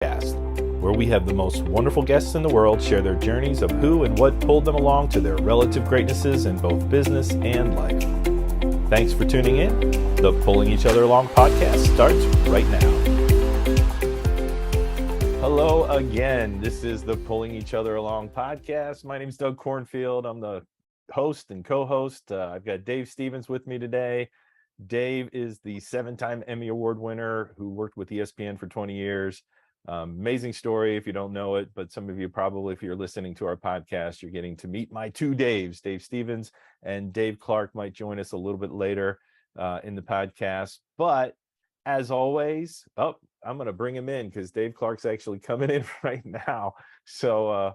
where we have the most wonderful guests in the world share their journeys of who and what pulled them along to their relative greatnesses in both business and life. Thanks for tuning in. The Pulling Each Other Along podcast starts right now. Hello again. This is the Pulling Each Other Along podcast. My name is Doug Cornfield. I'm the host and co-host. I've got Dave Stevens with me today. Dave is the 7-time Emmy Award winner who worked with ESPN for 20 years. Amazing story if you don't know it, but some of you probably, if you're listening to our podcast, you're getting to meet my two Daves. Dave Stevens and Dave Clark might join us a little bit later in the podcast. But as always, I'm going to bring him in because Dave Clark's actually coming in right now. So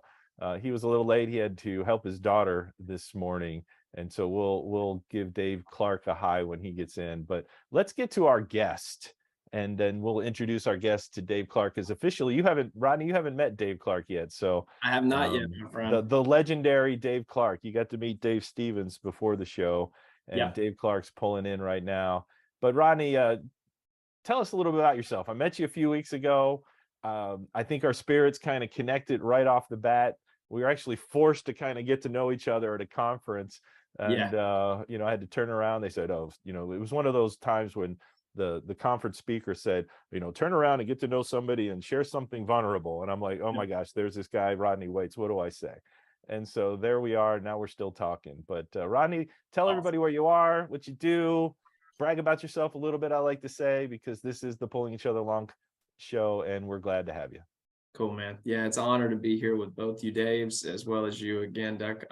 he was a little late. He had to help his daughter this morning. And so we'll give Dave Clark a hi when he gets in. But let's get to our guest. And then we'll introduce our guest to Dave Clark, because officially Rodney, you haven't met Dave Clark yet. So I have not yet, my friend. The legendary Dave Clark. You got to meet Dave Stevens before the show, and Dave Clark's pulling in right now. But Rodney, tell us a little bit about yourself. I met you a few weeks ago. I think our spirits kind of connected right off the bat. We were actually forced to kind of get to know each other at a conference. And, I had to turn around. They said, it was one of those times when the conference speaker said, turn around and get to know somebody and share something vulnerable. And I'm like, oh my gosh, there's this guy, Rodney Waits. What do I say? And so there we are. Now we're still talking. But Rodney, tell everybody where you are, what you do, brag about yourself a little bit, I like to say, because this is the Pulling Each Other Along show, and we're glad to have you. Cool, man. Yeah, it's an honor to be here with both you Daves, as well as you again, Doug.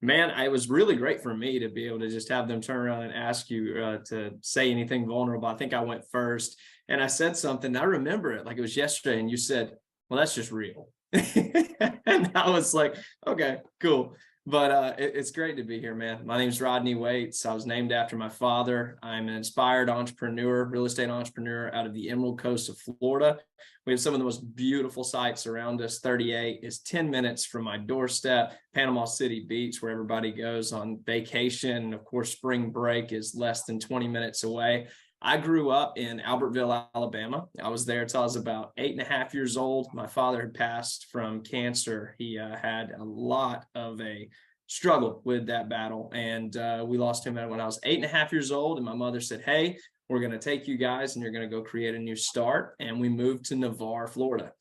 Man, it was really great for me to be able to just have them turn around and ask you to say anything vulnerable. I think I went first and I said something. I remember it like it was yesterday. And you said, well, that's just real. And I was like, okay, cool. But it's great to be here, man. My name is Rodney Waits. I was named after my father. I'm an inspired entrepreneur, real estate entrepreneur out of the Emerald Coast of Florida. We have some of the most beautiful sites around us. 38 is 10 minutes from my doorstep. Panama City Beach, where everybody goes on vacation. Of course, spring break is less than 20 minutes away. I grew up in Albertville, Alabama. I was there until I was about 8.5 years old. My father had passed from cancer. He had a lot of a struggle with that battle, and we lost him when I was 8.5 years old. And my mother said, hey, we're going to take you guys and you're going to go create a new start. And we moved to Navarre, Florida.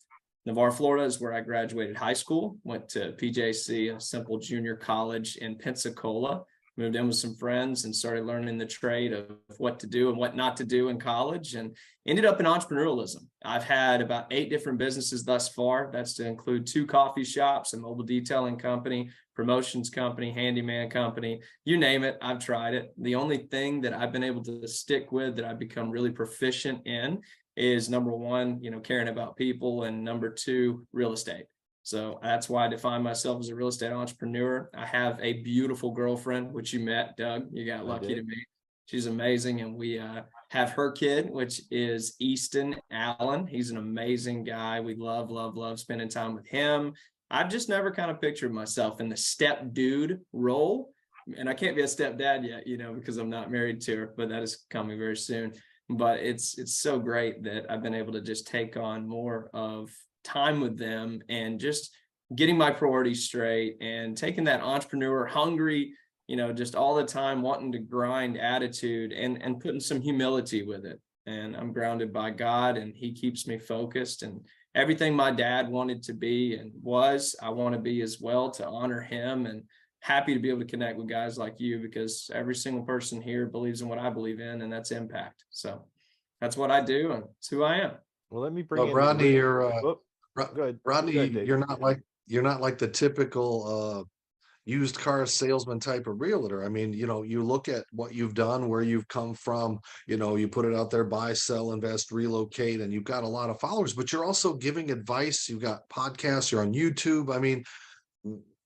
Navarre, Florida is where I graduated high school, went to PJC, a simple junior college in Pensacola. Moved in with some friends and started learning the trade of what to do and what not to do in college, and ended up in entrepreneurialism. I've had about 8 different businesses thus far. That's to include 2 coffee shops, a mobile detailing company, promotions company, handyman company, you name it, I've tried it. The only thing that I've been able to stick with that I've become really proficient in is number 1, caring about people, and number 2, real estate. So that's why I define myself as a real estate entrepreneur. I have a beautiful girlfriend, which you met, Doug. You got lucky to meet. She's amazing. And we have her kid, which is Easton Allen. He's an amazing guy. We love spending time with him. I've just never kind of pictured myself in the step dude role. And I can't be a stepdad yet, because I'm not married to her, but that is coming very soon. But it's so great that I've been able to just take on more of time with them and just getting my priorities straight and taking that entrepreneur hungry, just all the time wanting to grind attitude and putting some humility with it. And I'm grounded by God, and he keeps me focused, and everything my dad wanted to be and was, I want to be as well, to honor him. And happy to be able to connect with guys like you, because every single person here believes in what I believe in, and that's impact. So that's what I do, and it's who I am. Well, let me bring in Rodney. Go ahead. Rodney, Go ahead, you're not like the typical used car salesman type of realtor. I mean, you look at what you've done, where you've come from, you put it out there, buy, sell, invest, relocate, and you've got a lot of followers, but you're also giving advice. You've got podcasts, you're on YouTube. I mean,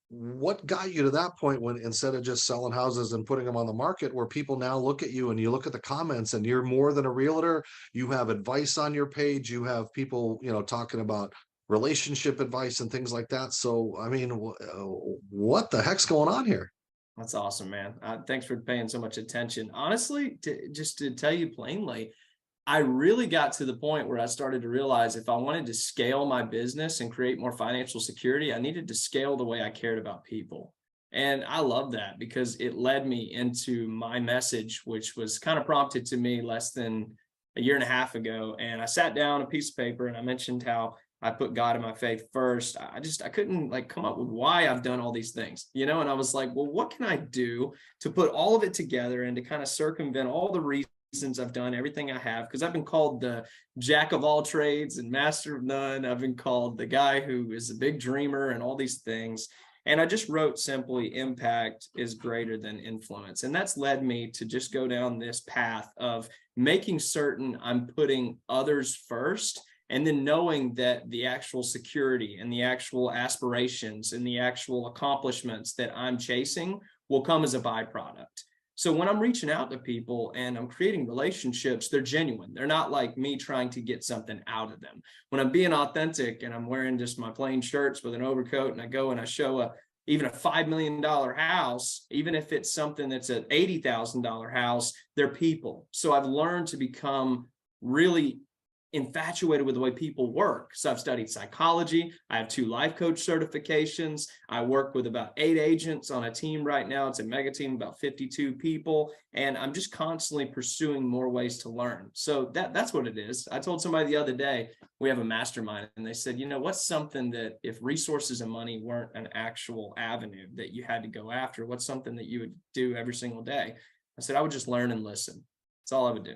what got you to that point when, instead of just selling houses and putting them on the market, where people now look at you and you look at the comments and you're more than a realtor? You have advice on your page. You have people, talking about relationship advice and things like that. So, I mean, what the heck's going on here? That's awesome, man. Thanks for paying so much attention. Honestly, just to tell you plainly, I really got to the point where I started to realize if I wanted to scale my business and create more financial security, I needed to scale the way I cared about people. And I love that because it led me into my message, which was kind of prompted to me less than a year and a half ago. And I sat down a piece of paper and I mentioned how I put God and my faith first. I couldn't like come up with why I've done all these things, you know? And I was like, well, what can I do to put all of it together and to kind of circumvent all the reasons I've done everything I have? Because I've been called the jack of all trades and master of none. I've been called the guy who is a big dreamer and all these things. And I just wrote simply, impact is greater than influence. And that's led me to just go down this path of making certain I'm putting others first, and then knowing that the actual security and the actual aspirations and the actual accomplishments that I'm chasing will come as a byproduct. So when I'm reaching out to people and I'm creating relationships, they're genuine. They're not like me trying to get something out of them. When I'm being authentic and I'm wearing just my plain shirts with an overcoat and I go and I show even a $5 million house, even if it's something that's an $80,000 house, they're people. So I've learned to become really infatuated with the way people work. So I've studied psychology. I have 2 life coach certifications. I work with about 8 agents on a team right now. It's a mega team, about 52 people. And I'm just constantly pursuing more ways to learn. So that's what it is. I told somebody the other day, we have a mastermind, and they said, you know, what's something that if resources and money weren't an actual avenue that you had to go after, what's something that you would do every single day? I said, I would just learn and listen. That's all I would do.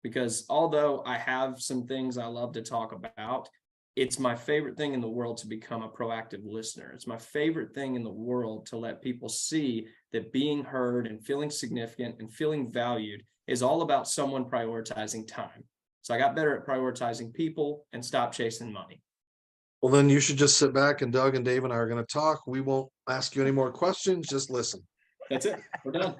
Because although I have some things I love to talk about, it's my favorite thing in the world to become a proactive listener. It's my favorite thing in the world to let people see that being heard and feeling significant and feeling valued is all about someone prioritizing time. So I got better at prioritizing people and stopped chasing money. Well, then you should just sit back, and Doug and Dave and I are going to talk. We won't ask you any more questions. Just listen. That's it. We're done.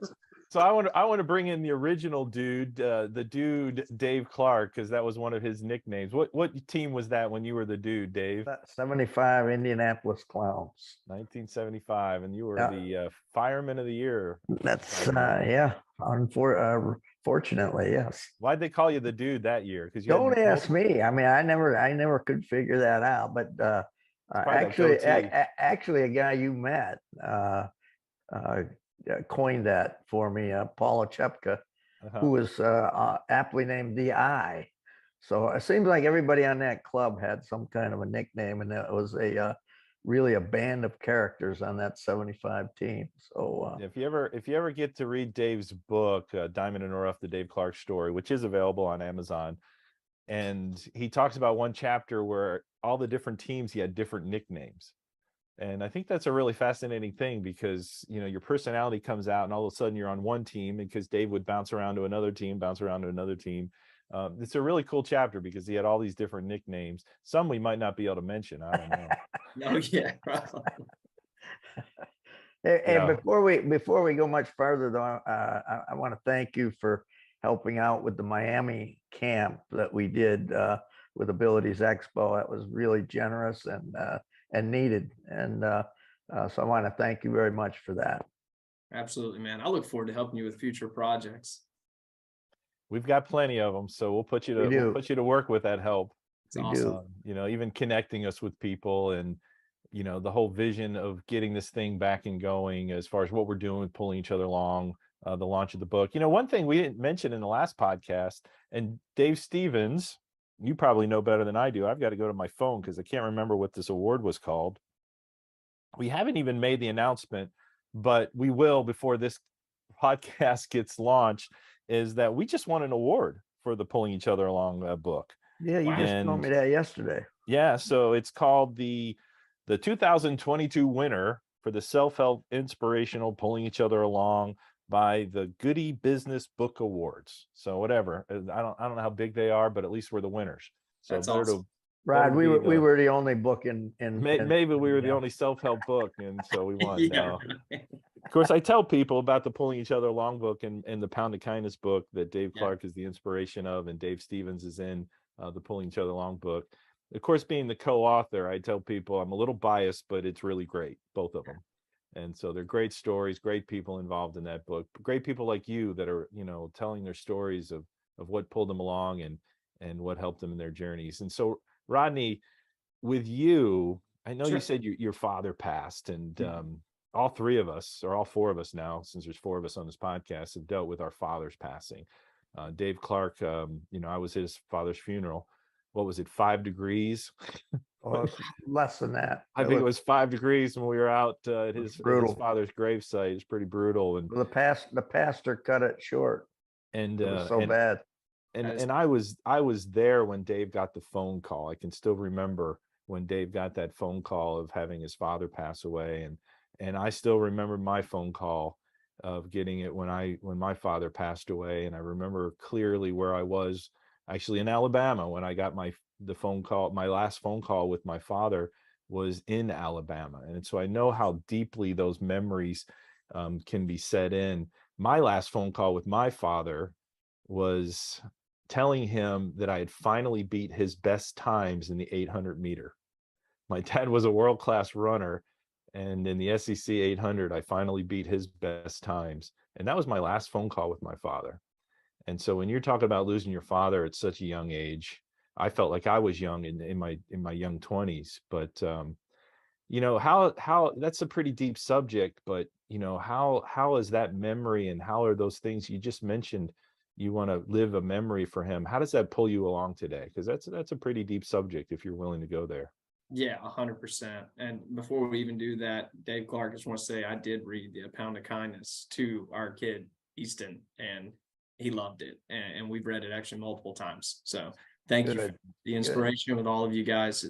So I want to bring in the original dude, the dude Dave Clark, because that was one of his nicknames. What team was that when you were the dude, Dave? 75 Indianapolis Clowns. 1975, and you were Yeah. the fireman of the year. That's yeah. Fortunately, yes. Why'd they call you the dude that year? Because Don't ask me. I mean, I never could figure that out. But actually, a guy you met coined that for me, Paula Chepka, who was aptly named the Eye. So it seems like everybody on that club had some kind of a nickname, and it was really a band of characters on that 75 team. So if you ever get to read Dave's book, Diamond and Rough, the Dave Clark story, which is available on Amazon, and he talks about one chapter where all the different teams, he had different nicknames. And I think that's a really fascinating thing because, you know, your personality comes out and all of a sudden you're on one team, because Dave would bounce around to another team. It's a really cool chapter because he had all these different nicknames. Some we might not be able to mention. I don't know. Oh, yeah. And before we go much further, though, I want to thank you for helping out with the Miami camp that we did with Abilities Expo. That was really generous and needed. And so I want to thank you very much for that. Absolutely, man. I look forward to helping you with future projects. We've got plenty of them, so we'll put you to work with that help. It's awesome. You know, even connecting us with people, and you know, the whole vision of getting this thing back and going as far as what we're doing with pulling each other along, the launch of the book. You know, one thing we didn't mention in the last podcast, and Dave Stevens, you probably know better than I do. I've got to go to my phone because I can't remember what this award was called. We haven't even made the announcement, but we will before this podcast gets launched, is that we just won an award for the Pulling Each Other Along book. Yeah, you just told me that yesterday. Yeah, so it's called the 2022 winner for the self-help inspirational Pulling Each Other Along by the Goody Business Book Awards. So whatever, I don't know how big they are, but at least we're the winners. So that's awesome. Rod, we were the only book in maybe we were the only self-help book, and so we won. Yeah. Of course, I tell people about the Pulling Each Other Along book and the Pound of Kindness book that Dave Clark is the inspiration of, and Dave Stevens is in the Pulling Each Other Along book. Of course, being the co-author, I tell people I'm a little biased, but it's really great, both of them. And so they're great stories, great people involved in that book, great people like you that are, you know, telling their stories of of what pulled them along and what helped them in their journeys. And so, Rodney, with you, I know Sure. you said your father passed, and all three of us, or all four of us now, since there's four of us on this podcast, have dealt with our father's passing. Dave Clark, I was his father's funeral. What was it, 5 degrees? Well, it's less than that. I think it was 5 degrees when we were out at his father's gravesite. It's pretty brutal. And the pastor cut it short. And it was so bad. And I was there when Dave got the phone call. I can still remember when Dave got that phone call of having his father pass away, and I still remember my phone call of getting it when my father passed away. And I remember clearly where I was, actually in Alabama, when I got the phone call. My last phone call with my father was in Alabama, and so I know how deeply those memories can be set in. My last phone call with my father was telling him that I had finally beat his best times in the 800 meter. My dad was a world-class runner, and in the SEC 800, I finally beat his best times. And that was my last phone call with my father. And so when you're talking about losing your father at such a young age, I felt like I was young in my young 20s. But how that's a pretty deep subject, but how is that memory, and how are those things you just mentioned? You want to live a memory for him. How does that pull you along today? Because that's a pretty deep subject if you're willing to go there. Yeah, 100%. And before we even do that, Dave Clark, I just want to say I did read the A Pound of Kindness to our kid, Easton, and he loved it. And we've read it actually multiple times. So thank you for the inspiration with all of you guys.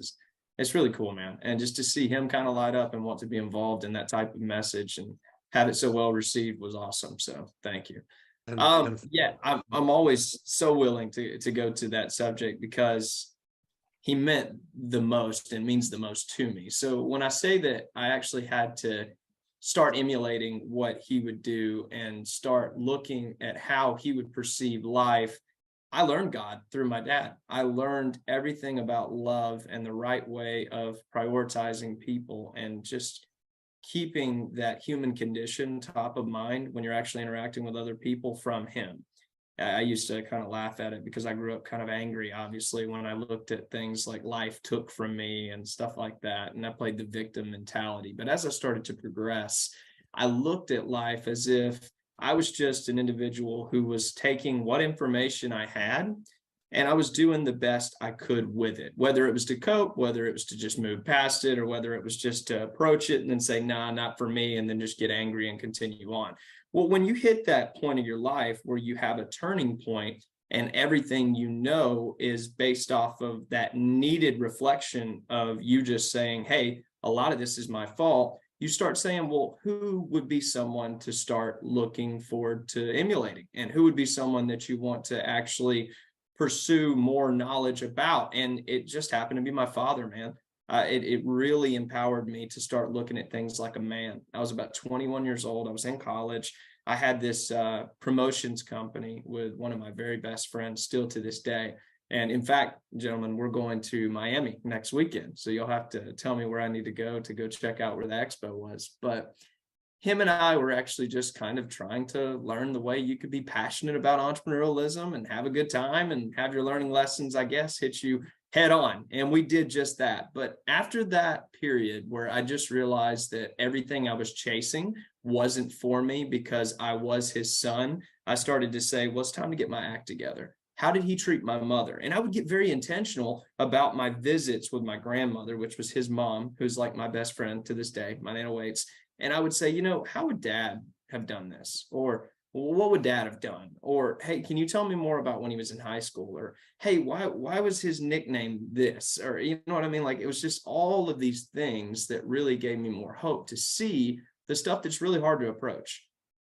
It's really cool, man. And just to see him kind of light up and want to be involved in that type of message and have it so well received was awesome. So thank you. I'm always so willing to go to that subject because he meant the most and means the most to me. So when I say that I actually had to start emulating what he would do and start looking at how he would perceive life, I learned God through my dad. I learned everything about love and the right way of prioritizing people and just keeping that human condition top of mind when you're actually interacting with other people from him. I used to kind of laugh at it because I grew up kind of angry, obviously, when I looked at things like life took from me and stuff like that. And I played the victim mentality. But as I started to progress, I looked at life as if I was just an individual who was taking what information I had and I was doing the best I could with it, whether it was to cope, whether it was to just move past it, or whether it was just to approach it and then say, nah, not for me, and then just get angry and continue on. Well, when you hit that point of your life where you have a turning point and everything you know is based off of that needed reflection of you just saying, hey, a lot of this is my fault, you start saying, well, who would be someone to start looking forward to emulating? And who would be someone that you want to actually pursue more knowledge about? And it just happened to be my father, man. It really empowered me to start looking at things like a man. I was about 21 years old. I was in college. I had this promotions company with one of my very best friends still to this day. And in fact, gentlemen, we're going to Miami next weekend. So you'll have to tell me where I need to go check out where the expo was. But him and I were actually just kind of trying to learn the way you could be passionate about entrepreneurialism and have a good time and have your learning lessons, I guess, hit you head on. And we did just that. But after that period where I just realized that everything I was chasing wasn't for me because I was his son, I started to say, well, it's time to get my act together. How did he treat my mother? And I would get very intentional about my visits with my grandmother, which was his mom, who's like my best friend to this day, my Nana Waits. And I would say, how would dad have done this? Or what would dad have done? Or, hey, can you tell me more about when he was in high school? Or, hey, why was his nickname this? Or, you know what I mean? Like, it was just all of these things that really gave me more hope to see the stuff that's really hard to approach.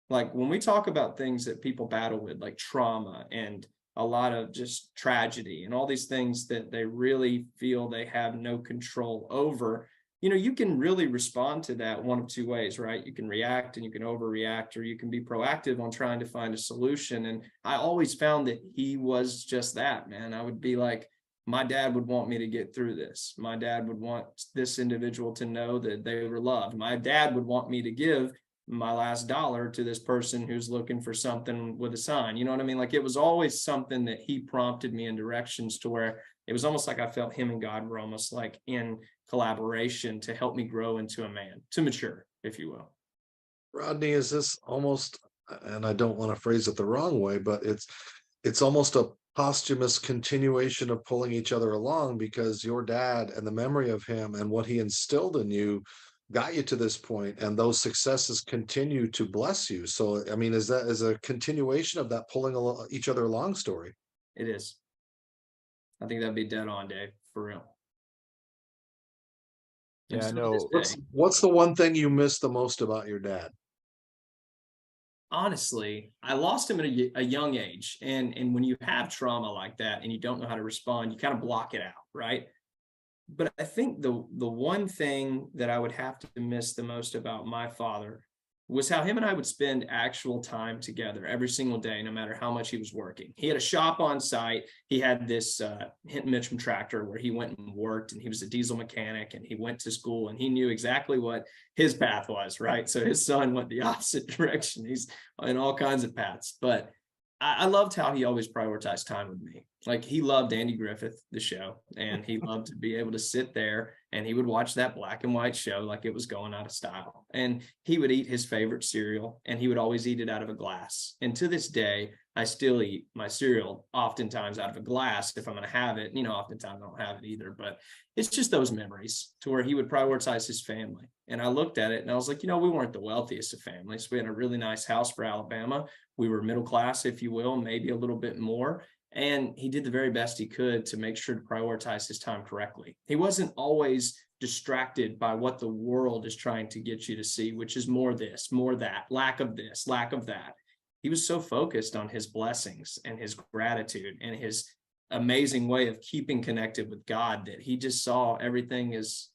Like when we talk about things that people battle with, like trauma and a lot of just tragedy and all these things that they really feel they have no control over, you can really respond to that one of two ways, right? You can react and you can overreact, or you can be proactive on trying to find a solution. And I always found that he was just that, man. I would be like, my dad would want me to get through this. My dad would want this individual to know that they were loved. My dad would want me to give my last dollar to this person who's looking for something with a sign. You know what I mean? Like, it was always something that he prompted me in directions to where it was almost like I felt him and God were almost like in collaboration to help me grow into a man, to mature, if you will. Rodney, is this almost, and I don't want to phrase it the wrong way, but it's almost a posthumous continuation of pulling each other along, because your dad and the memory of him and what he instilled in you got you to this point, and those successes continue to bless you. So, I mean, is that as a continuation of that pulling each other along story? It is. I think that'd be dead on, Dave, for real. Yeah, I And so to know. this day, What's the one thing you miss the most about your dad? honestly, I lost him at a young age. And when you have trauma like that and you don't know how to respond, you kind of block it out, right? But I think the one thing that I would have to miss the most about my father was how him and I would spend actual time together every single day, no matter how much he was working. He had a shop on site. He had this Hinton Mitcham tractor where he went and worked, and he was a diesel mechanic, and he went to school, and he knew exactly what his path was, right? So his son went the opposite direction. He's in all kinds of paths, but I loved how he always prioritized time with me. Like, he loved Andy Griffith, the show, and he loved to be able to sit there and he would watch that black and white show like it was going out of style. And he would eat his favorite cereal, and he would always eat it out of a glass. And to this day, I still eat my cereal oftentimes out of a glass if I'm going to have it. You know, oftentimes I don't have it either, but it's just those memories to where he would prioritize his family. And I looked at it and I was like, you know, we weren't the wealthiest of families. We had a really nice house for Alabama. We were middle class, if you will, maybe a little bit more. And he did the very best he could to make sure to prioritize his time correctly. He wasn't always distracted by what the world is trying to get you to see, which is more this, more that, lack of this, lack of that. He was so focused on his blessings and his gratitude and his amazing way of keeping connected with God that he just saw everything as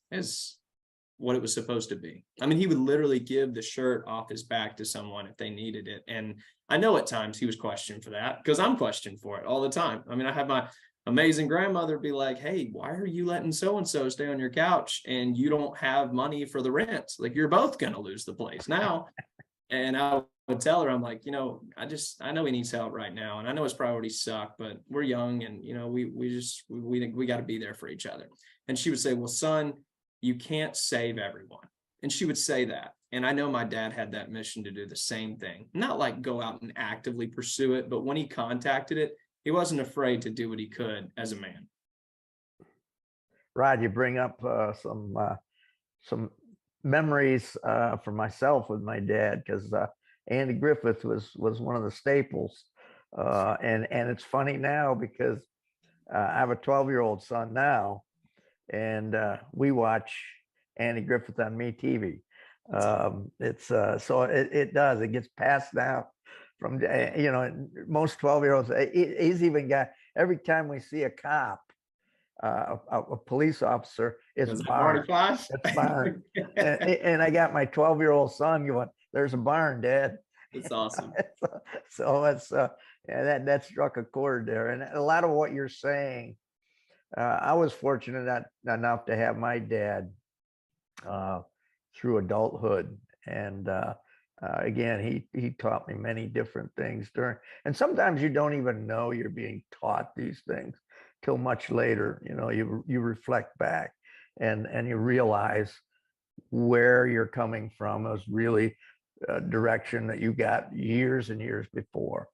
what it was supposed to be. I mean, he would literally give the shirt off his back to someone if they needed it. And I know at times he was questioned for that, because I'm questioned for it all the time. I mean, I have my amazing grandmother be like, hey, why are you letting so-and-so stay on your couch and you don't have money for the rent? Like, you're both going to lose the place now. And I would tell her, I'm like, you know, I know he needs help right now. And I know his priorities suck, but we're young, and, you know, we got to be there for each other. And she would say, well, son, you can't save everyone. And she would say that. And I know my dad had that mission to do the same thing, not like go out and actively pursue it, but when he contacted it, he wasn't afraid to do what he could as a man. Rod, you bring up some memories for myself with my dad, because Andy Griffith was one of the staples. And it's funny now because I have a 12-year-old son now, and we watch Andy Griffith on MeTV. It gets passed down from, you know, most 12-year-olds. He's even got, every time we see a cop, a police officer, it's barn. It's barn. And I got my 12-year-old son going, there's a barn, Dad. It's awesome. So it's yeah, that struck a chord there. And a lot of what you're saying, I was fortunate enough to have my dad through adulthood, and again, he taught me many different things and sometimes you don't even know you're being taught these things till much later. You know, you reflect back and you realize where you're coming from was really a direction that you got years and years before.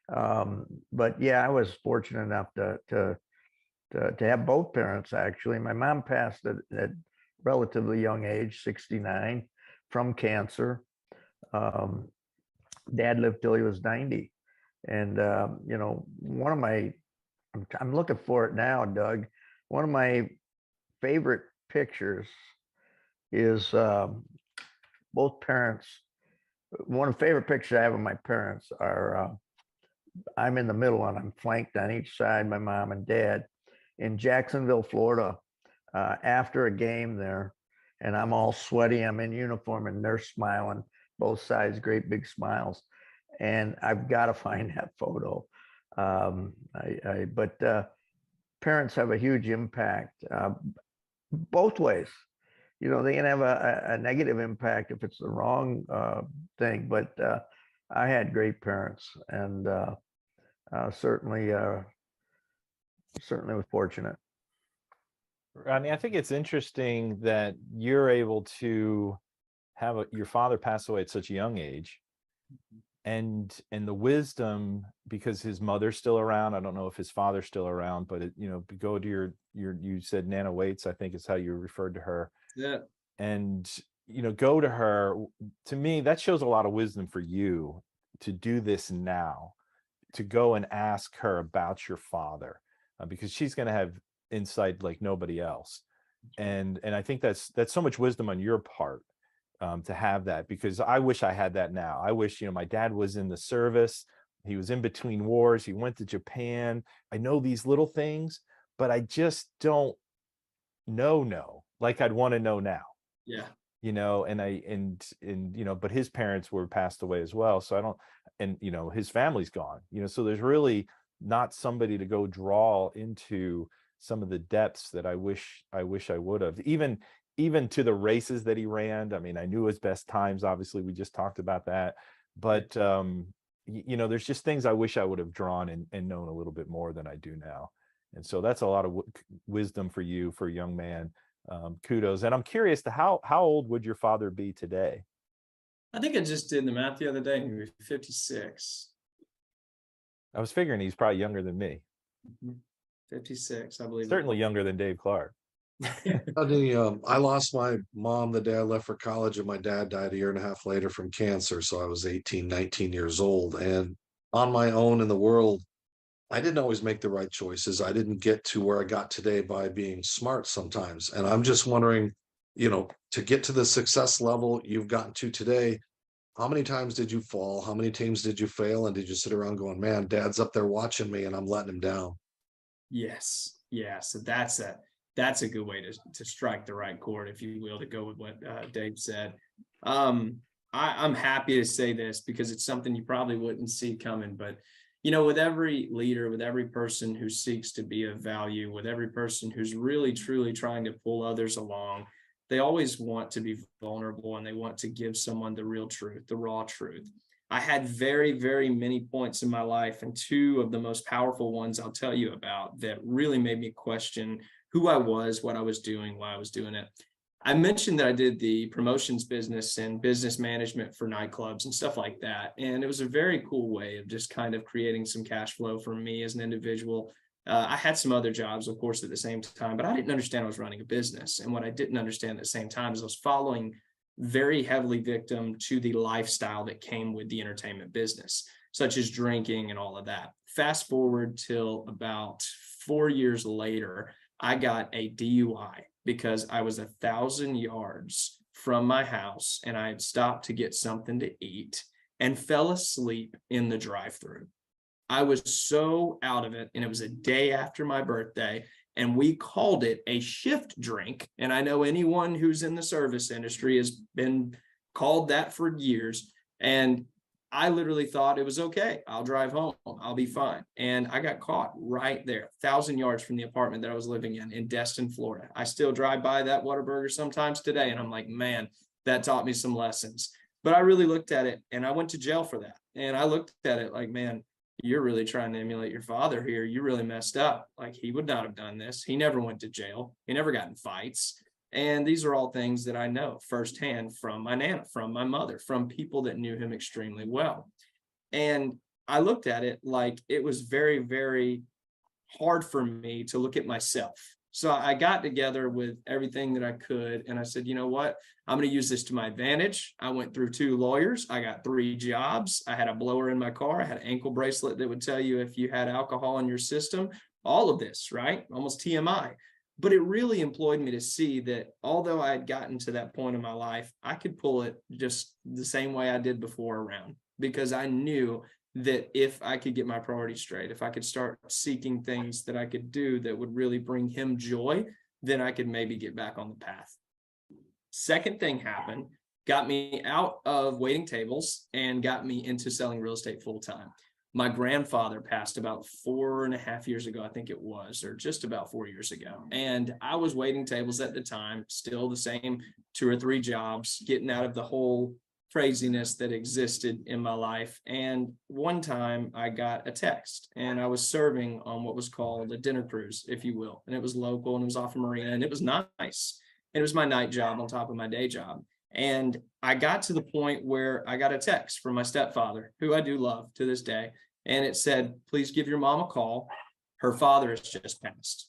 But yeah, I was fortunate enough to have both parents. Actually, my mom passed at relatively young age, 69, from cancer. Dad lived till he was 90. And, you know, I'm looking for it now, Doug. One of my favorite pictures is both parents. One of the favorite pictures I have of my parents are, I'm in the middle and I'm flanked on each side, my mom and dad, in Jacksonville, Florida, after a game there. And I'm all sweaty, I'm in uniform, and they're smiling, both sides, great big smiles. And I've got to find that photo. But parents have a huge impact both ways. they can have a negative impact if it's the wrong thing. But I had great parents, and certainly was fortunate. Rodney, I think it's interesting that you're able to have your father pass away at such a young age, and the wisdom, because his mother's still around. I don't know if his father's still around, but go to your you said Nana Waits, I think is how you referred to her. Yeah. And go to her. To me, that shows a lot of wisdom for you to do this now, to go and ask her about your father, because she's going to have insight like nobody else. And I think that's so much wisdom on your part, to have that, because I wish I had that now. I wish, my dad was in the service. He was in between wars. He went to Japan. I know these little things, but I just don't know like I'd want to know now. Yeah. But his parents were passed away as well. So I don't, and his family's gone, so there's really not somebody to go draw into some of the depths that I wish I would have, even to the races that he ran. I mean, I knew his best times, obviously we just talked about that, but there's just things I wish I would have drawn and known a little bit more than I do now. And so that's a lot of wisdom for you, for a young man. Kudos. And I'm curious to how old would your father be today? I think I just did the math the other day. He was 56. I was figuring he's probably younger than me. 56, I believe. Certainly younger than Dave Clark. I lost my mom the day I left for college, and my dad died a year and a half later from cancer. So I was 18, 19 years old, and on my own in the world, I didn't always make the right choices. I didn't get to where I got today by being smart sometimes. And I'm just wondering, to get to the success level you've gotten to today, how many times did you fall? How many times did you fail? And did you sit around going, man, dad's up there watching me and I'm letting him down? Yes. Yeah. So that's a good way to strike the right chord, if you will, to go with what Dave said. I'm happy to say this because it's something you probably wouldn't see coming, but with every leader, with every person who seeks to be of value, with every person who's really truly trying to pull others along, they always want to be vulnerable, and they want to give someone the real truth, the raw truth. I had very, very many points in my life, and two of the most powerful ones I'll tell you about that really made me question who I was, what I was doing, why I was doing it. I mentioned that I did the promotions business and business management for nightclubs and stuff like that. And it was a very cool way of just kind of creating some cash flow for me as an individual. I had some other jobs, of course, at the same time, but I didn't understand I was running a business. And what I didn't understand at the same time is I was falling very heavily victim to the lifestyle that came with the entertainment business, such as drinking and all of that. Fast forward till about 4 years later, I got a DUI because I was 1,000 yards from my house and I had stopped to get something to eat and fell asleep in the drive-thru. I was so out of it, and it was a day after my birthday, and we called it a shift drink. And I know anyone who's in the service industry has been called that for years. And I literally thought it was okay. I'll drive home. I'll be fine. And I got caught right there, 1,000 yards from the apartment that I was living in Destin, Florida. I still drive by that Whataburger sometimes today. And I'm like, man, that taught me some lessons. But I really looked at it, and I went to jail for that. And I looked at it like, man, you're really trying to emulate your father here. You really messed up. Like, he would not have done this. He never went to jail. He never got in fights. And these are all things that I know firsthand from my Nana, from my mother, from people that knew him extremely well. And I looked at it like it was very, very hard for me to look at myself. So I got together with everything that I could, and I said, you know what? I'm going to use this to my advantage. I went through 2 lawyers. I got 3 jobs. I had a blower in my car. I had an ankle bracelet that would tell you if you had alcohol in your system. All of this, right? Almost TMI. But it really employed me to see that although I had gotten to that point in my life, I could pull it just the same way I did before around, because I knew that if I could get my priorities straight, if I could start seeking things that I could do that would really bring him joy, then I could maybe get back on the path. Second thing happened, got me out of waiting tables and got me into selling real estate full time. my grandfather passed about 4.5 years ago, I think it was, or just about 4 years ago. And I was waiting tables at the time, still the same 2 or 3 jobs, getting out of the whole craziness that existed in my life. And one time I got a text, and I was serving on what was called a dinner cruise, if you will. And it was local, and it was off a marina, and it was nice. And it was my night job on top of my day job. And I got to the point where I got a text from my stepfather, who I do love to this day. And it said, please give your mom a call. Her father has just passed.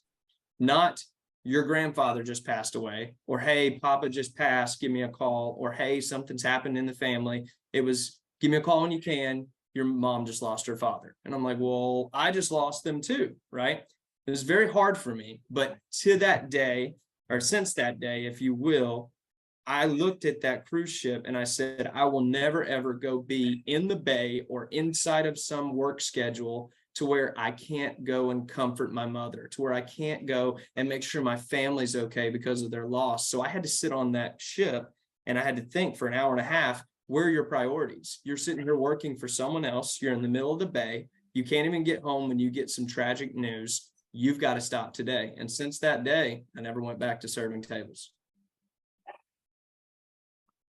Not your grandfather just passed away, or hey, Papa just passed, give me a call, or hey, something's happened in the family. It was, give me a call when you can. Your mom just lost her father. And I'm like, well, I just lost them too, right? It was very hard for me. But to that day, or since that day, if you will, I looked at that cruise ship and I said, I will never, ever go be in the bay or inside of some work schedule to where I can't go and comfort my mother, to where I can't go and make sure my family's okay because of their loss. So I had to sit on that ship and I had to think for an hour and a half, where are your priorities? You're sitting here working for someone else. You're in the middle of the bay. You can't even get home when you get some tragic news. You've got to stop today. And since that day, I never went back to serving tables.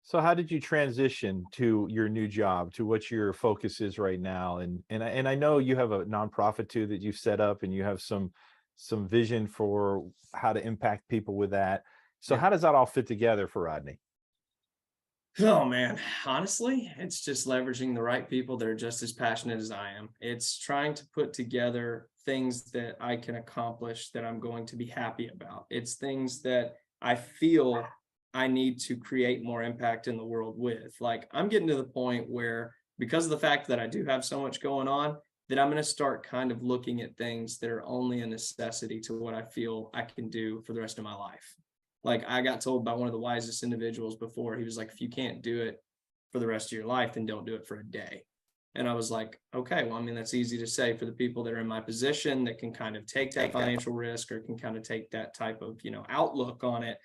So how did you transition to your new job, to what your focus is right now? And I know you have a nonprofit too that you've set up, and you have some vision for how to impact people with that. So how does that all fit together for Rodney? Oh man, honestly, it's just leveraging the right people that are just as passionate as I am. It's trying to put together things that I can accomplish that I'm going to be happy about. It's things that I feel I need to create more impact in the world with. Like, I'm getting to the point where, because of the fact that I do have so much going on, that I'm going to start kind of looking at things that are only a necessity to what I feel I can do for the rest of my life. Like, I got told by one of the wisest individuals before, he was like, if you can't do it for the rest of your life, then don't do it for a day. And I was like, okay, well, I mean, that's easy to say for the people that are in my position that can kind of take that financial risk, or can kind of take that type of, outlook on it.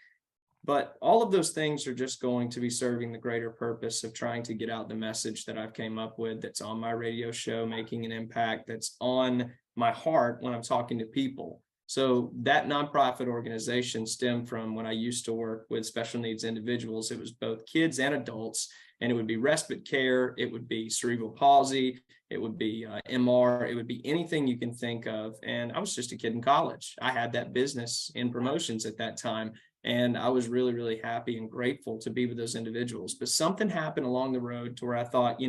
But all of those things are just going to be serving the greater purpose of trying to get out the message that I've came up with, that's on my radio show, making an impact, that's on my heart when I'm talking to people. So that nonprofit organization stemmed from when I used to work with special needs individuals. It was both kids and adults, and it would be respite care, it would be cerebral palsy, it would be MR, it would be anything you can think of. And I was just a kid in college. I had that business in promotions at that time. And I was really, really happy and grateful to be with those individuals. But something happened along the road to where I thought,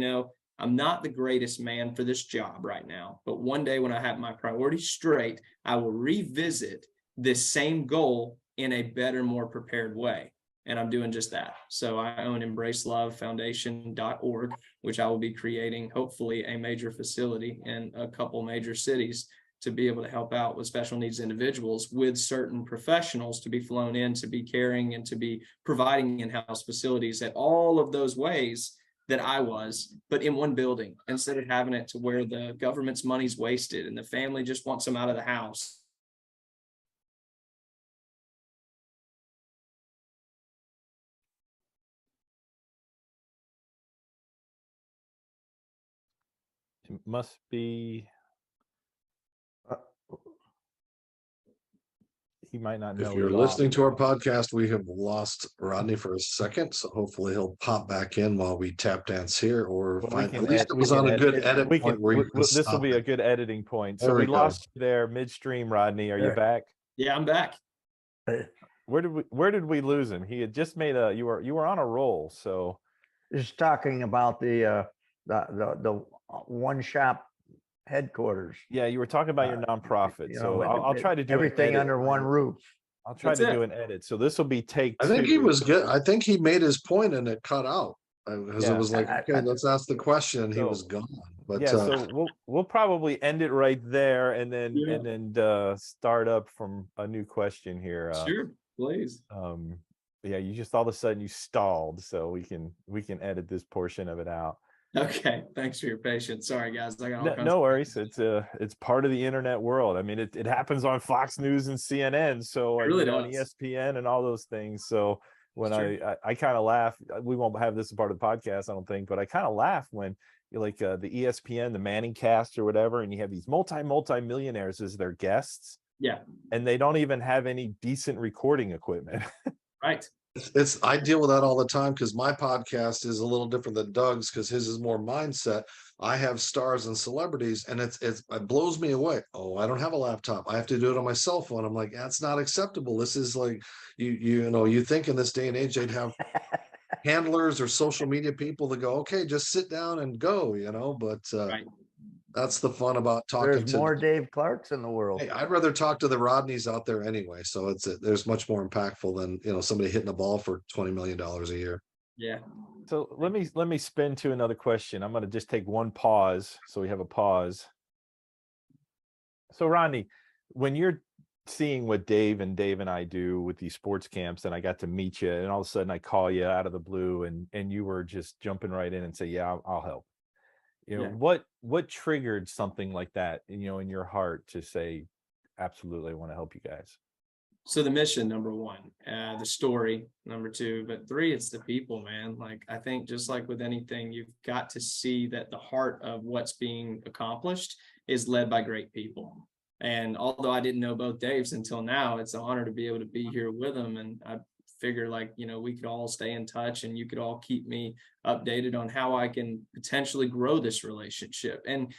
I'm not the greatest man for this job right now. But one day when I have my priorities straight, I will revisit this same goal in a better, more prepared way. And I'm doing just that. So I own EmbraceLoveFoundation.org, which I will be creating, hopefully, a major facility in a couple major cities to be able to help out with special needs individuals, with certain professionals to be flown in to be caring and to be providing in-house facilities at all of those ways that I was, but in one building, instead of having it to where the government's money's wasted and the family just wants them out of the house. It must be. He might not know. If you're listening to our podcast, we have lost Rodney for a second, so hopefully he'll pop back in while we tap dance here, or find at least it was on a good edit point where you can this will stop be it. a good editing point. There So we we go. lost you there midstream, Rodney. Are you back? Yeah, I'm back. Where did we lose him? He had just made you were on a roll. So Just talking about the one shop headquarters. yeah, you were talking about your nonprofit. So I'll try to do everything under one roof. I'll try to do an edit. So this will be take 2. I think he was good. I think he made his point and it cut out because it was like, okay, let's ask the question. And he was gone. But yeah, so we'll probably end it right there, and then start up from a new question here. Sure, please. Yeah, you just all of a sudden you stalled, so we can edit this portion of it out. Okay, thanks for your patience. Sorry, guys. I got all No worries. It's part of the internet world. I mean, it happens on Fox News and CNN, so really on ESPN and all those things. So when I kind of laugh, we won't have this as part of the podcast, I don't think, but I kind of laugh when like the ESPN, the Manning cast or whatever, and you have these multi-millionaires as their guests. Yeah. And they don't even have any decent recording equipment. Right. It's I deal with that all the time because my podcast is a little different than Doug's because his is more mindset. I have stars and celebrities, and it blows me away. Oh, I don't have a laptop. I have to do it on my cell phone. I'm like, that's not acceptable. This is like you think in this day and age they'd have handlers or social media people that go, okay, just sit down and go, but Right. that's the fun about talking There's to more Dave Clarks in the world. Hey, I'd rather talk to the Rodneys out there anyway. So there's much more impactful than somebody hitting a ball for $20 million a year. Yeah. So let me spin to another question. I'm going to just take one pause. So we have a pause. So Rodney, when you're seeing what Dave and I do with these sports camps, and I got to meet you, and all of a sudden I call you out of the blue, and you were just jumping right in and say, yeah, I'll help. Yeah. What triggered something like that, in your heart to say, absolutely, I want to help you guys? So the mission, number one, the story, number two, but three, it's the people, man. Like, I think just like with anything, you've got to see that the heart of what's being accomplished is led by great people. And although I didn't know both Daves until now, it's an honor to be able to be here with them. And I figure we could all stay in touch, and you could all keep me updated on how I can potentially grow this relationship. And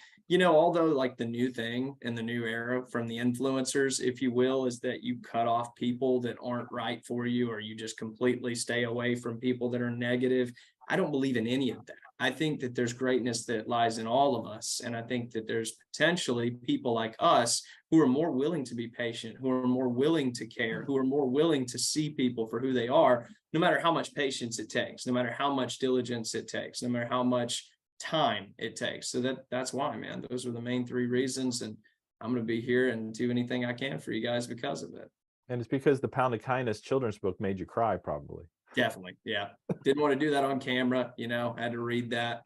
although like the new thing in the new era from the influencers, if you will, is that you cut off people that aren't right for you, or you just completely stay away from people that are negative. I don't believe in any of that. I think that there's greatness that lies in all of us. And I think that there's potentially people like us who are more willing to be patient, who are more willing to care, who are more willing to see people for who they are, no matter how much patience it takes, no matter how much diligence it takes, no matter how much time it takes. So that's why, man, those are the main three reasons. And I'm going to be here and do anything I can for you guys because of it. And it's because the Pound of Kindness children's book made you cry, probably. Definitely. Yeah. Didn't want to do that on camera, had to read that,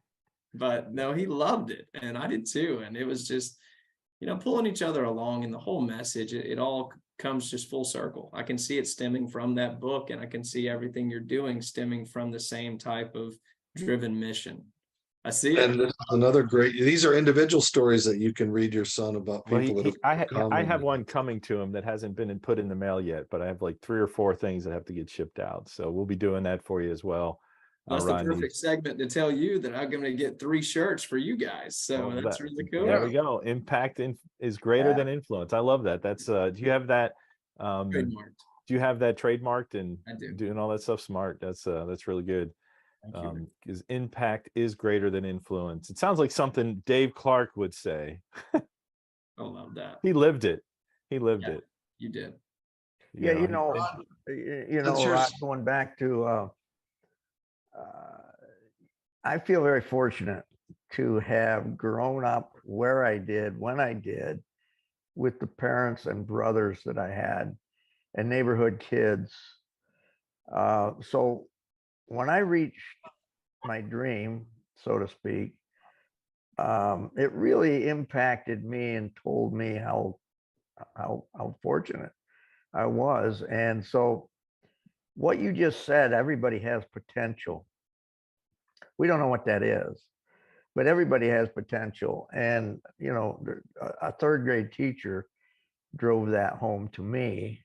but no, he loved it. And I did too. And it was just, pulling each other along, and the whole message, it all comes just full circle. I can see it stemming from that book, and I can see everything you're doing stemming from the same type of driven mission. I see it. And this is another great, these are individual stories that you can read your son about people I have one coming to him that hasn't been put in the mail yet, but I have like 3 or 4 things that have to get shipped out. So we'll be doing that for you as well. That's the perfect segment to tell you that I'm going to get 3 shirts for you guys. So that's really cool. There we go. Impact is greater than influence. I love that. That's do you have that trademarked? Do you have that trademarked and I do. Doing all that stuff smart? That's really good. Because impact is greater than influence. It sounds like something Dave Clark would say. I love that. He lived it. He lived it. You did. Yeah, going back to I feel very fortunate to have grown up where I did, when I did, with the parents and brothers that I had and neighborhood kids. So when I reached my dream, so to speak, it really impacted me and told me how fortunate I was. And so what you just said, everybody has potential. We don't know what that is, but everybody has potential. And, a 3rd grade teacher drove that home to me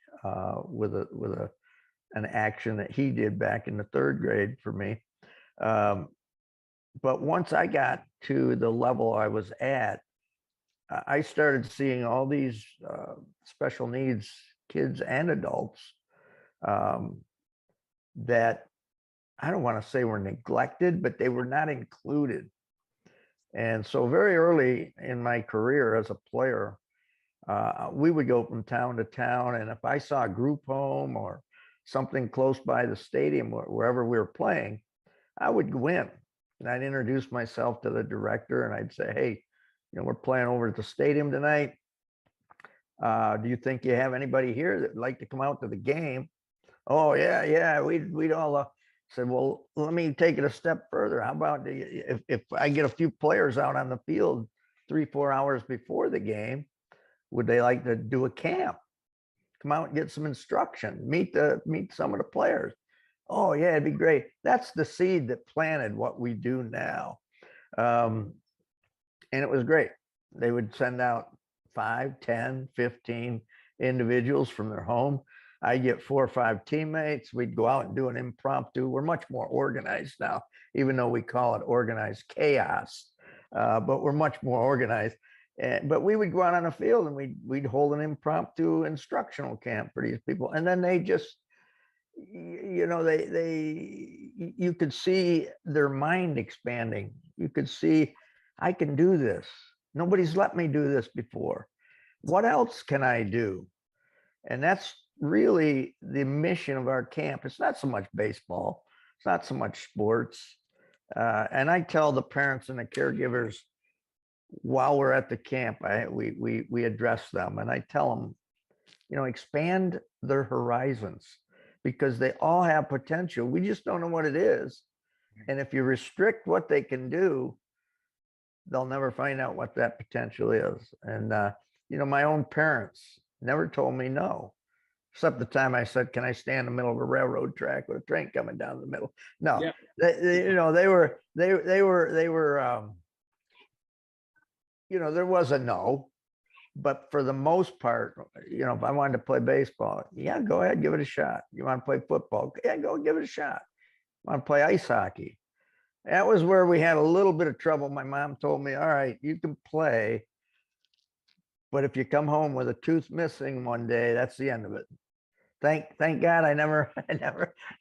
with an action that he did back in the 3rd grade for me. But once I got to the level I was at, I started seeing all these special needs kids and adults that I don't want to say were neglected, but they were not included. And so very early in my career as a player, we would go from town to town. And if I saw a group home or something close by the stadium, wherever we were playing, I would go in and I'd introduce myself to the director and I'd say, hey, we're playing over at the stadium tonight. Do you think you have anybody here that would like to come out to the game? Oh, yeah, we'd all said, well, let me take it a step further. How about if I get a few players out on the field 3-4 hours before the game, would they like to do a camp? Come out and get some instruction, meet some of the players. Oh yeah, it'd be great. That's the seed that planted what we do now. And it was great. They would send out 5, 10, 15 individuals from their home. I get 4 or 5 teammates. We'd go out and do an impromptu. We're much more organized now, even though we call it organized chaos, but we're much more organized. But we would go out on the field and we'd hold an impromptu instructional camp for these people. And then they just, you could see their mind expanding. You could see, I can do this. Nobody's let me do this before. What else can I do? And that's really the mission of our camp. It's not so much baseball. It's not so much sports. And I tell the parents and the caregivers while we're at the camp, we address them and I tell them, expand their horizons because they all have potential. We just don't know what it is. And if you restrict what they can do, they'll never find out what that potential is. And, my own parents never told me no, except the time I said, can I stand in the middle of a railroad track with a train coming down the middle? No, yeah. They were, there was a no, but for the most part, if I wanted to play baseball, yeah, go ahead, give it a shot. You want to play football? Yeah, go give it a shot. Want to play ice hockey? That was where we had a little bit of trouble. My mom told me, all right, you can play, but if you come home with a tooth missing one day, that's the end of it. Thank God I never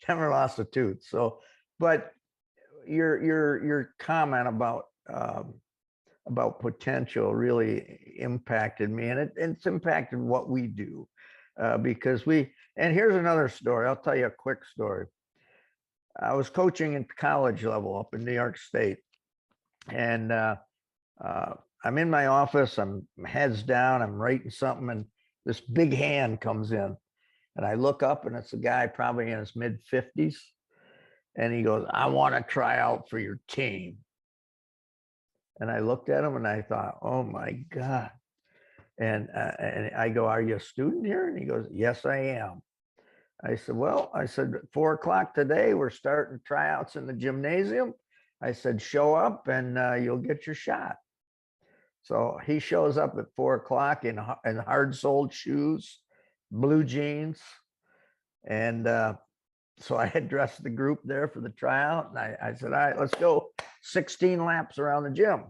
lost a tooth. So, but your comment about potential really impacted me, and it's impacted what we do because and here's another story. I'll tell you a quick story. I was coaching at college level up in New York State, and I'm in my office, I'm heads down, I'm writing something, and this big hand comes in, and I look up, and it's a guy probably in his mid-50s, and he goes, I want to try out for your team. And I looked at him, and I thought, oh my God. And I go, are you a student here? And he goes, yes, I am. I said, well, 4 o'clock today, we're starting tryouts in the gymnasium. I said, show up and you'll get your shot. So he shows up at 4 o'clock in hard-soled shoes, blue jeans. And so I had dressed the group there for the tryout. And I said, all right, let's go 16 laps around the gym.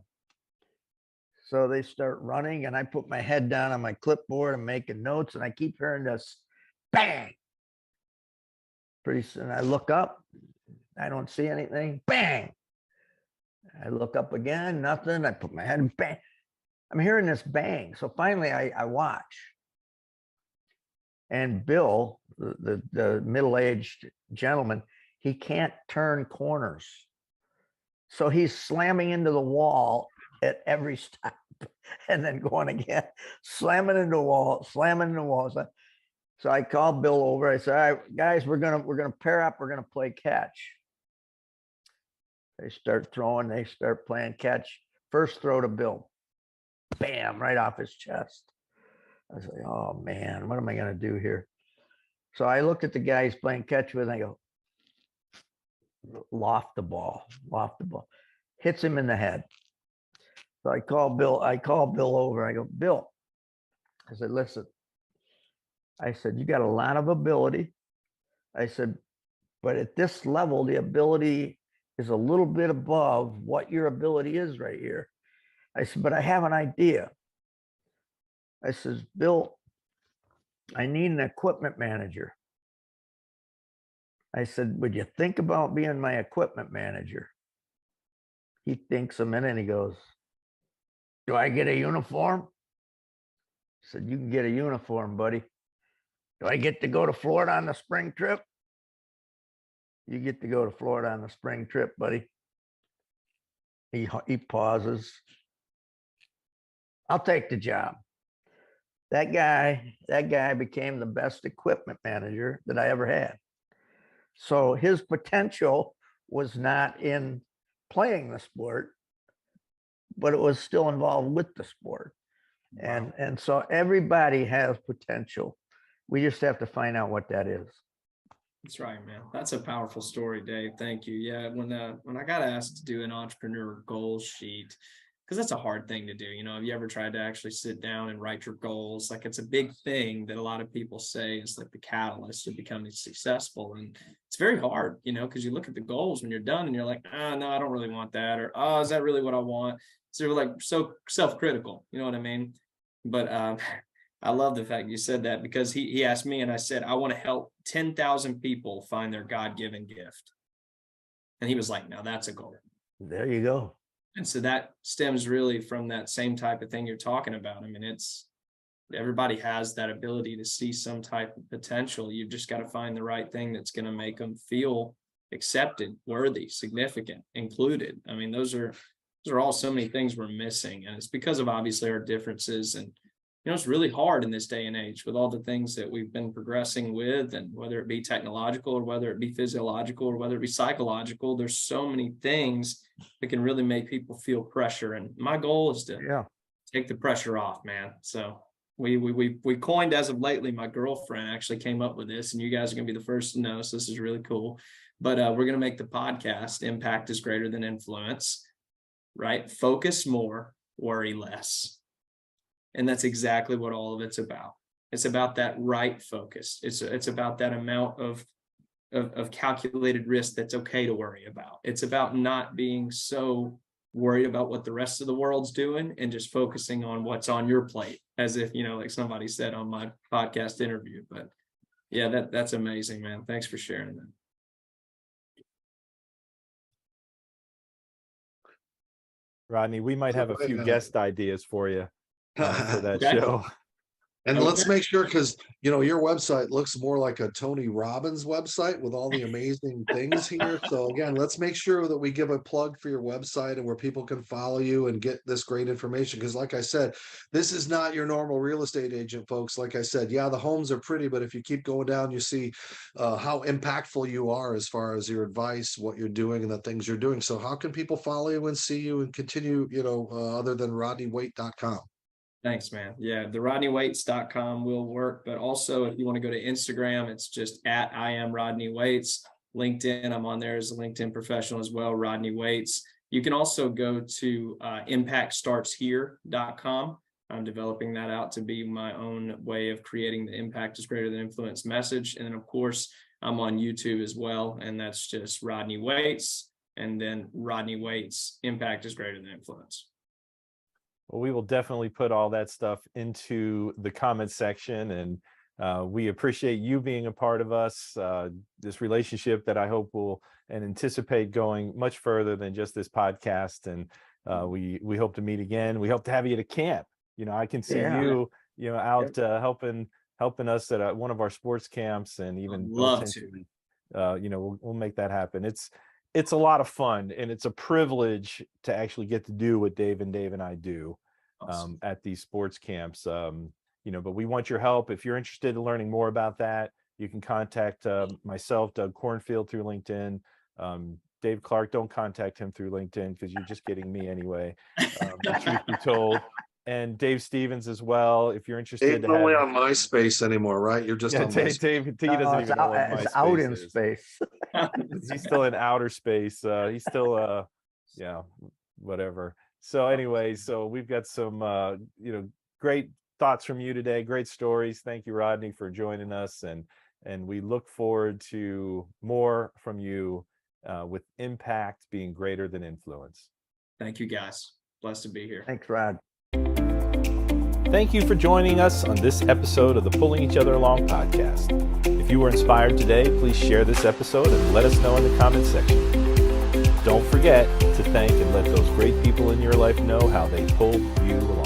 So they start running, and I put my head down on my clipboard and making notes, and I keep hearing this bang. Pretty soon I look up, I don't see anything, bang. I look up again, nothing. I put my head and bang. I'm hearing this bang. So finally I watch. And Bill, the middle-aged gentleman, he can't turn corners. So he's slamming into the wall at every stop and then going again, slamming into the wall, slamming into the wall. So I called Bill over. I said, all right, guys, we're gonna pair up, we're gonna play catch. They start throwing, they start playing catch. First throw to Bill. Bam, right off his chest. I was like, oh man, what am I gonna do here? So I looked at the guy he's playing catch with, and I go, loft the ball. Hits him in the head. So I call Bill over. I go, Bill, I said, listen, I said, you got a lot of ability. I said, but at this level, the ability is a little bit above what your ability is right here. I said, but I have an idea. I says, Bill, I need an equipment manager. I said, would you think about being my equipment manager? He thinks a minute and he goes, do I get a uniform? I said, you can get a uniform, buddy. Do I get to go to Florida on the spring trip? You get to go to Florida on the spring trip, buddy. He pauses. I'll take the job. That guy became the best equipment manager that I ever had. So his potential was not in playing the sport, but it was still involved with the sport. Wow. And so everybody has potential. We just have to find out what that is. That's right, man. That's a powerful story, Dave. Thank you. Yeah, when I got asked to do an entrepreneur goals sheet, because that's a hard thing to do. Have you ever tried to actually sit down and write your goals? Like, it's a big thing that a lot of people say is like the catalyst to becoming successful. And it's very hard, because you look at the goals when you're done and you're like, no, I don't really want that. Or, oh, is that really what I want? So like so self-critical, you know what I mean? But I love the fact you said that, because he asked me and I said, I want to help 10,000 people find their God-given gift. And he was like, now that's a goal. There you go. And so that stems really from that same type of thing you're talking about. I mean, everybody has that ability to see some type of potential. You've just got to find the right thing that's going to make them feel accepted, worthy, significant, included. I mean, those are all so many things we're missing. And it's because of obviously our differences. And it's really hard in this day and age with all the things that we've been progressing with, and whether it be technological or whether it be physiological or whether it be psychological, there's so many things that can really make people feel pressure. And my goal is to take the pressure off, man. So we coined, as of lately, my girlfriend actually came up with this, and you guys are going to be the first to know. So this is really cool. But we're going to make the podcast Impact is Greater Than Influence, right? Focus more, worry less. And that's exactly what all of it's about. It's about that right focus. It's about that amount of calculated risk that's okay to worry about. It's about not being so worried about what the rest of the world's doing and just focusing on what's on your plate, as if, like somebody said on my podcast interview. But yeah, that's amazing, man. Thanks for sharing that. Rodney, we might have a few guest ideas for you for that Okay. show. And Okay. let's make sure, because your website looks more like a Tony Robbins website with all the amazing things here. So again, let's make sure that we give a plug for your website and where people can follow you and get this great information. Because like I said, this is not your normal real estate agent, folks. Like I said, yeah, the homes are pretty, but if you keep going down, you see how impactful you are as far as your advice, what you're doing, and the things you're doing. So how can people follow you and see you and continue, other than RodneyWaits.com? Thanks, man. Yeah, the RodneyWaits.com will work. But also, if you want to go to Instagram, it's just at I am Rodney Waits. LinkedIn, I'm on there as a LinkedIn professional as well, Rodney Waits. You can also go to impactstartshere.com. I'm developing that out to be my own way of creating the Impact is Greater Than Influence message. And then, of course, I'm on YouTube as well. And that's just Rodney Waits. And then Rodney Waits, Impact is Greater Than Influence. Well, we will definitely put all that stuff into the comment section, and we appreciate you being a part of us, this relationship that I hope will and anticipate going much further than just this podcast. And we hope to meet again. We hope to have you at a camp. I can see you out helping us at one of our sports camps, and even love to. We'll make that happen. It's a lot of fun, and it's a privilege to actually get to do what Dave and I do at these sports camps. But we want your help. If you're interested in learning more about that, you can contact myself, Doug Cornfield, through LinkedIn. Dave Clark, don't contact him through LinkedIn because you're just getting me anyway. The truth be told. And Dave Stevens as well. If you're interested, Dave's only on MySpace anymore, right? You're just on MySpace. Dave, he doesn't even know what MySpace it's out in is. space. He's still in outer space. He's still, whatever. So anyway, so we've got some, great thoughts from you today. Great stories. Thank you, Rodney, for joining us, and we look forward to more from you with impact being greater than influence. Thank you, guys. Blessed to be here. Thanks, Rod. Thank you for joining us on this episode of the Pulling Each Other Along podcast. If you were inspired today, please share this episode and let us know in the comments section. Don't forget to thank and let those great people in your life know how they pulled you along.